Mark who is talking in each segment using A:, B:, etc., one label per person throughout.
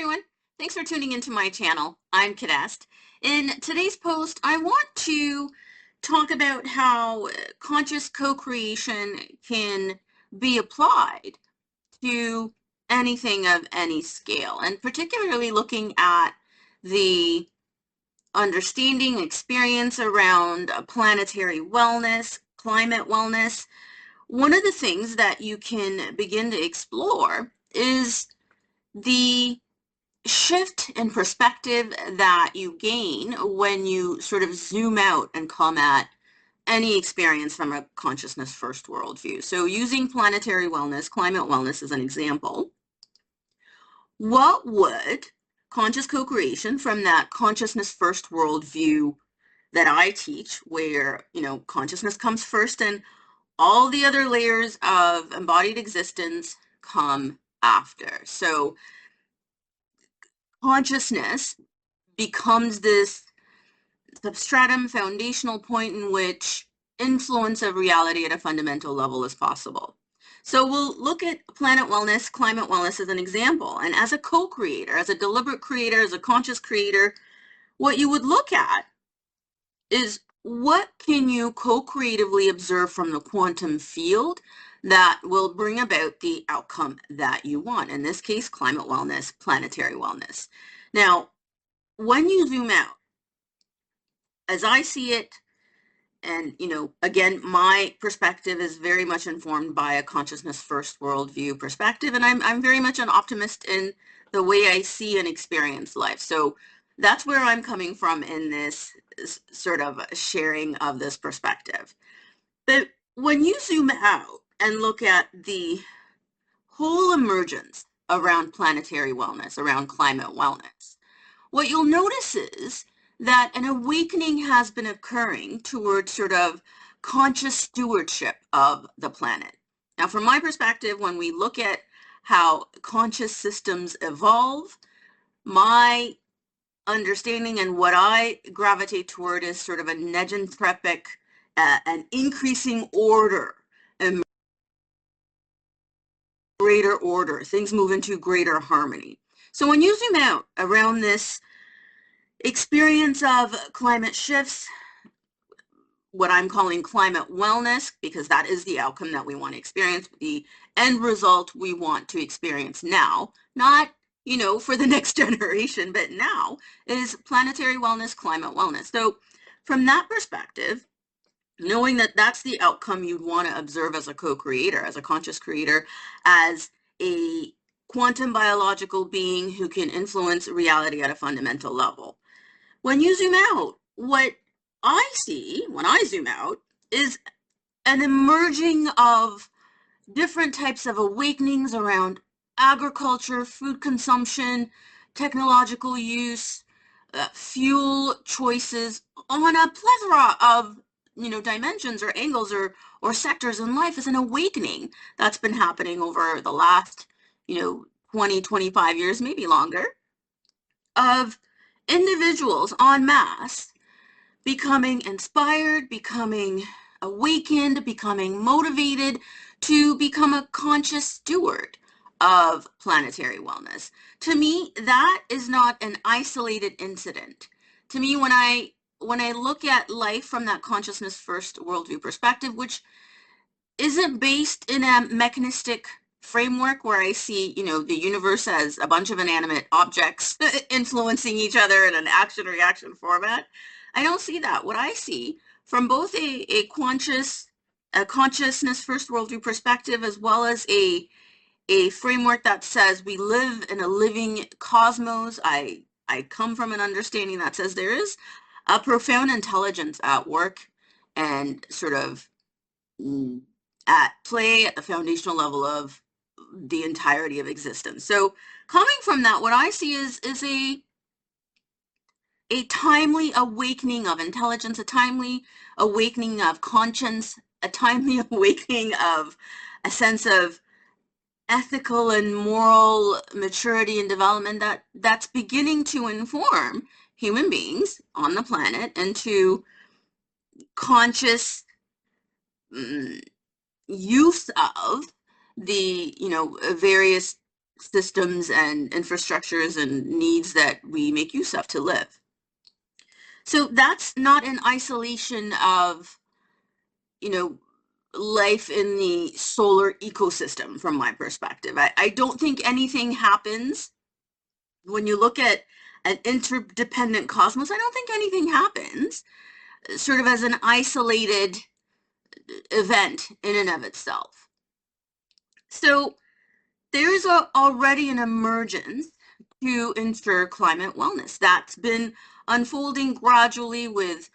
A: everyone. Thanks for tuning into my channel. I'm Kidest. In today's post, I want to talk about how conscious co-creation can be applied to anything of any scale, and particularly looking at the understanding experience around planetary wellness, climate wellness. One of the things that you can begin to explore is the shift in perspective that you gain when you sort of zoom out and come at any experience from a consciousness first worldview. So using planetary wellness, climate wellness as an example, what would conscious co-creation from that consciousness first worldview that I teach, where, consciousness comes first and all the other layers of embodied existence come after. So consciousness becomes this substratum foundational point in which influence of reality at a fundamental level is possible. So we'll look at planet wellness, climate wellness as an example. And as a co-creator, as a deliberate creator, as a conscious creator, what you would look at is what can you co-creatively observe from the quantum field that will bring about the outcome that you want. In this case, climate wellness, planetary wellness. Now, when you zoom out, as I see it, and, again, my perspective is very much informed by a consciousness first worldview perspective, and I'm very much an optimist in the way I see and experience life. So that's where I'm coming from in this sort of sharing of this perspective. But when you zoom out and look at the whole emergence around planetary wellness, around climate wellness, what you'll notice is that an awakening has been occurring towards sort of conscious stewardship of the planet. Now, from my perspective, when we look at how conscious systems evolve, my understanding and what I gravitate toward is sort of a negenthropic, an increasing order, and greater order. Things move into greater harmony. So when you zoom out around this experience of climate shifts, what I'm calling climate wellness, because that is the outcome that we want to experience, the end result we want to experience now, not, for the next generation, but now, is planetary wellness, climate wellness. So from that perspective, knowing that that's the outcome you'd want to observe as a co-creator, as a conscious creator, as a quantum biological being who can influence reality at a fundamental level. When you zoom out, what I see when I zoom out is an emerging of different types of awakenings around agriculture, food consumption, technological use, fuel choices, on a plethora of dimensions or angles or sectors in life. Is an awakening that's been happening over the last 20, 25 years, maybe longer, of individuals en masse becoming inspired, becoming awakened, becoming motivated to become a conscious steward of planetary wellness. To me, that is not an isolated incident. To me, when I look at life from that consciousness first worldview perspective, which isn't based in a mechanistic framework where I see, the universe as a bunch of inanimate objects influencing each other in an action-reaction format, I don't see that. What I see from both a consciousness first worldview perspective, as well as a framework that says we live in a living cosmos, I come from an understanding that says there is a profound intelligence at work and sort of at play at the foundational level of the entirety of existence. So coming from that, what I see is a timely awakening of intelligence, a timely awakening of conscience, a timely awakening of a sense of ethical and moral maturity and development that's beginning to inform human beings on the planet into conscious use of the various systems and infrastructures and needs that we make use of to live. So that's not an isolation of, life in the solar ecosystem from my perspective. I don't think anything happens when you look at an interdependent cosmos. I don't think anything happens sort of as an isolated event in and of itself. So there's already an emergence to ensure climate wellness that's been unfolding gradually with,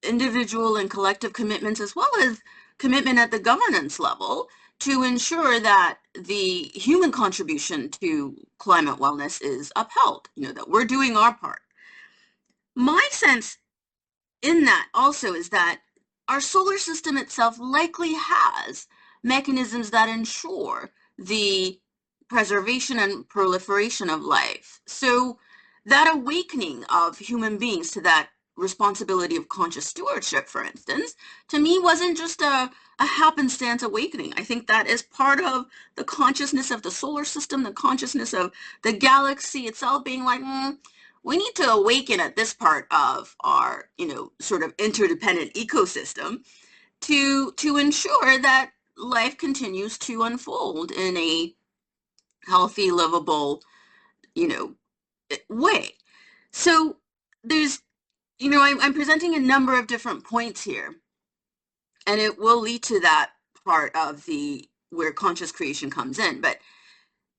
A: individual and collective commitments, as well as commitment at the governance level to ensure that the human contribution to climate wellness is upheld, that we're doing our part. My sense in that also is that our solar system itself likely has mechanisms that ensure the preservation and proliferation of life. So that awakening of human beings to that responsibility of conscious stewardship, for instance, to me wasn't just a happenstance awakening. I think that is part of the consciousness of the solar system, the consciousness of the galaxy itself being like, we need to awaken at this part of our, sort of interdependent ecosystem to ensure that life continues to unfold in a healthy, livable, way. So there's, I'm presenting a number of different points here, and it will lead to that part of where conscious creation comes in. But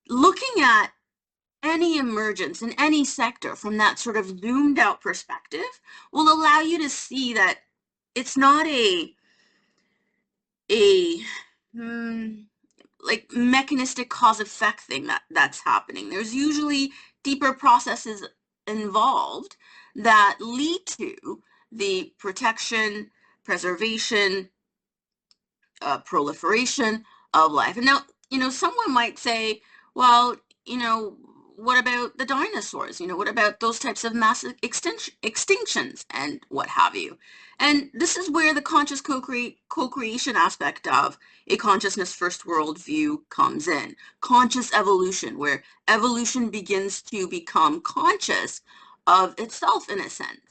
A: looking at any emergence in any sector from that sort of zoomed out perspective will allow you to see that it's not a like mechanistic cause effect thing that's happening. There's usually deeper processes involved that lead to the protection, preservation, proliferation of life. And now, someone might say, well, what about the dinosaurs? What about those types of massive extinctions and what have you? And this is where the conscious co-creation aspect of a consciousness first world view comes in. Conscious evolution, where evolution begins to become conscious of itself in a sense.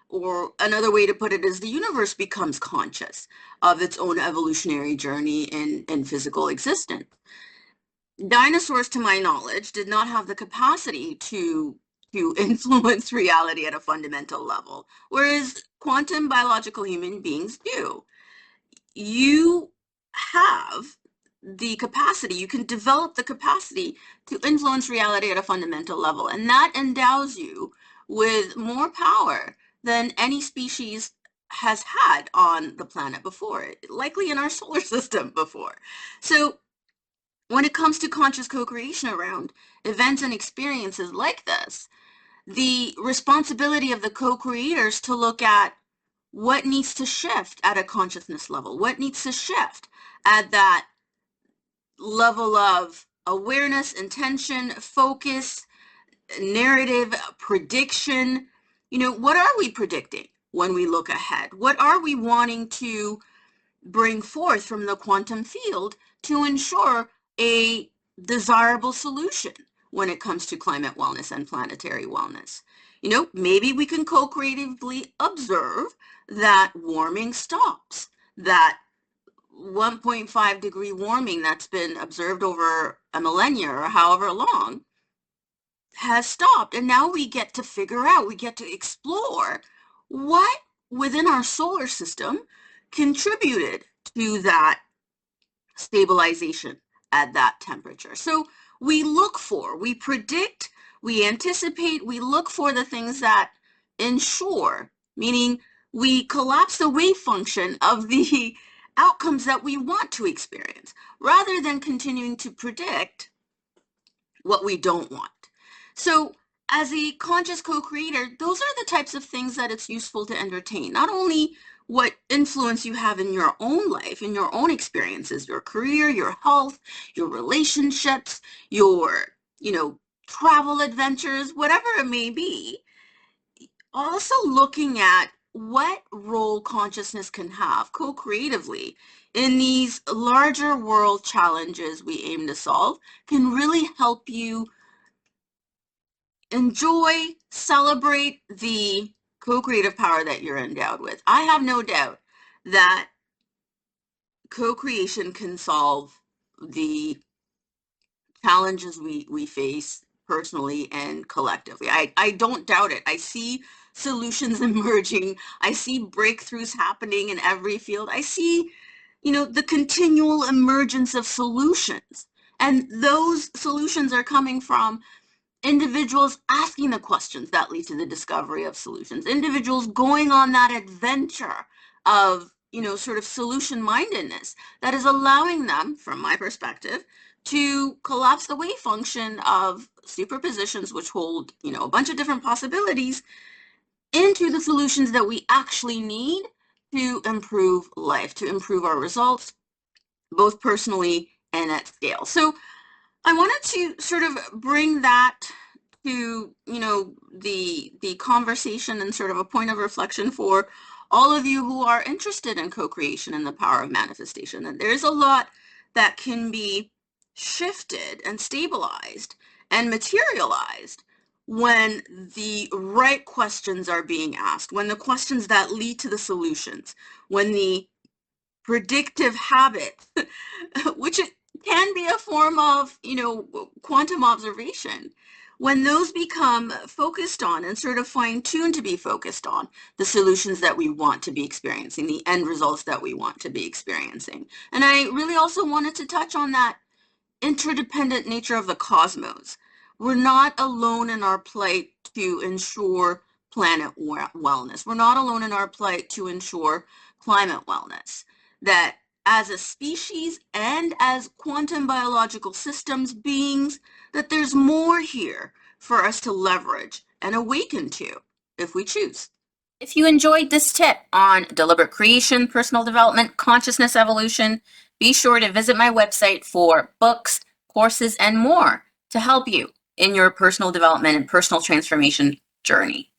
A: Or another way to put it is the universe becomes conscious of its own evolutionary journey in physical existence. Dinosaurs, to my knowledge, did not have the capacity to influence reality at a fundamental level, whereas quantum biological human beings do. You have the capacity, you can develop the capacity to influence reality at a fundamental level, and that endows you with more power than any species has had on the planet before, likely in our solar system before. So when it comes to conscious co-creation around events and experiences like this, the responsibility of the co-creators to look at what needs to shift at a consciousness level, what needs to shift at that level of awareness, intention, focus, narrative, prediction. What are we predicting when we look ahead? What are we wanting to bring forth from the quantum field to ensure a desirable solution when it comes to climate wellness and planetary wellness? Maybe we can co-creatively observe that warming stops, that 1.5 degree warming that's been observed over a millennia or however long has stopped. And now we get to figure out, we get to explore what within our solar system contributed to that stabilization at that temperature. So we look for, we predict, we anticipate, we look for the things that ensure, meaning we collapse the wave function of the outcomes that we want to experience, rather than continuing to predict what we don't want. So as a conscious co-creator, those are the types of things that it's useful to entertain. Not only what influence you have in your own life, in your own experiences, your career, your health, your relationships, your, travel adventures, whatever it may be. Also looking at what role consciousness can have co-creatively in these larger world challenges we aim to solve can really help you enjoy, celebrate the co-creative power that you're endowed with. I have no doubt that co-creation can solve the challenges we face personally and collectively. I don't doubt it. I see solutions emerging. I see breakthroughs happening in every field. I see, the continual emergence of solutions. And those solutions are coming from individuals asking the questions that lead to the discovery of solutions, individuals going on that adventure of, sort of solution mindedness that is allowing them, from my perspective, to collapse the wave function of superpositions, which hold, a bunch of different possibilities, into the solutions that we actually need to improve life, to improve our results, both personally and at scale. So I wanted to sort of bring that to, the conversation and sort of a point of reflection for all of you who are interested in co-creation and the power of manifestation. And there's a lot that can be shifted and stabilized and materialized when the right questions are being asked, when the questions that lead to the solutions, when the predictive habits, which it can be a form of, quantum observation, when those become focused on and sort of fine-tuned to be focused on the solutions that we want to be experiencing, the end results that we want to be experiencing. And I really also wanted to touch on that interdependent nature of the cosmos. We're not alone in our plight to ensure planet wellness. We're not alone in our plight to ensure climate wellness. That as a species and as quantum biological systems beings, that there's more here for us to leverage and awaken to if we choose. If you enjoyed this tip on deliberate creation, personal development, consciousness evolution, be sure to visit my website for books, courses, and more to help you in your personal development and personal transformation journey.